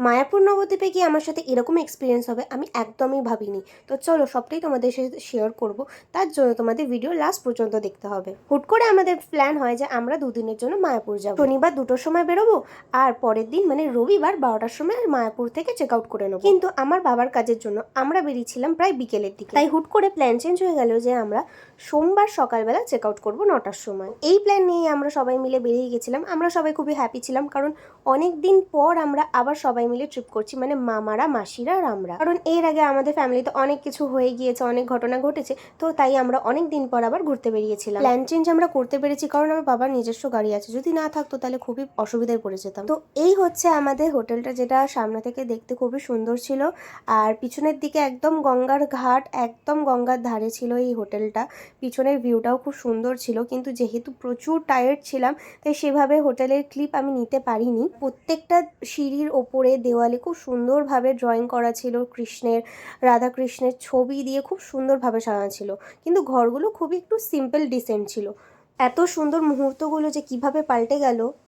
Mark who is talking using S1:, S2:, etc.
S1: মায়াপুর নবদ্বীপে গিয়ে আমার সাথে এরকম এক্সপিরিয়েন্স হবে আমি একদমই ভাবিনি। তো চলো সবটাই তোমাদের সাথে শেয়ার করব। তার জন্য তোমাদের ভিডিও লাস্ট পর্যন্ত দেখতে হবে। হুট করে আমাদের প্ল্যান হয় যে আমরা দুদিনের জন্য মায়াপুর যাব। শনিবার 2টোর সময় বেরোবো আর পরের দিন মানে রবিবার 12টার সময় মায়াপুর থেকে চেক আউট করে নেবো। কিন্তু আমার বাবার কাজের জন্য আমরা বেরিয়েছিলাম প্রায় বিকেলের দিকে, তাই হুট করে প্ল্যান চেঞ্জ হয়ে গেল যে আমরা সোমবার সকালবেলা চেক আউট করবো 9টার সময়। এই প্ল্যান নিয়ে আমরা সবাই মিলে বেরিয়ে গেছিলাম। আমরা সবাই খুবই হ্যাপি ছিলাম, কারণ অনেক দিন পর আমরা আবার সবাই মিলে ট্রিপ করছি, মানে মামারা, মাসিরা আর আমরা। কারণ এর আগে আমাদের ফ্যামিলিতে অনেক কিছু হয়ে গিয়েছে, অনেক ঘটনা ঘটেছে, তো তাই আমরা অনেক দিন পর আবার ঘুরতে বেরিয়েছিলাম। প্ল্যান চেঞ্জ আমরা করতে পেরেছি কারণ আমার বাবার নিজস্ব গাড়ি আছে, যদি না থাকতো তাহলে খুবই অসুবিধায় পড়ে যেতাম। তো এই হচ্ছে আমাদের হোটেলটা, যেটা সামনে থেকে দেখতে খুবই সুন্দর ছিল আর পিছনের দিকে একদম গঙ্গার ঘাট, একদম গঙ্গার ধারে ছিল এই হোটেলটা। পিছনের ভিউটাও খুব সুন্দর ছিল, কিন্তু যেহেতু প্রচুর টায়ার্ড ছিলাম তাই সেভাবে হোটেলের ক্লিপ আমি নিতে পারিনি। প্রত্যেকটা সিঁড়ির ওপরে দেওয়ালে খুব সুন্দরভাবে ড্রয়িং করা ছিল কৃষ্ণের, রাধাকৃষ্ণের ছবি দিয়ে খুব সুন্দরভাবে সাজানো ছিল, কিন্তু ঘরগুলো খুবই একটু সিম্পল ডিসেন্ট ছিল। এত সুন্দর মুহূর্তগুলো যে কিভাবে পাল্টে গেল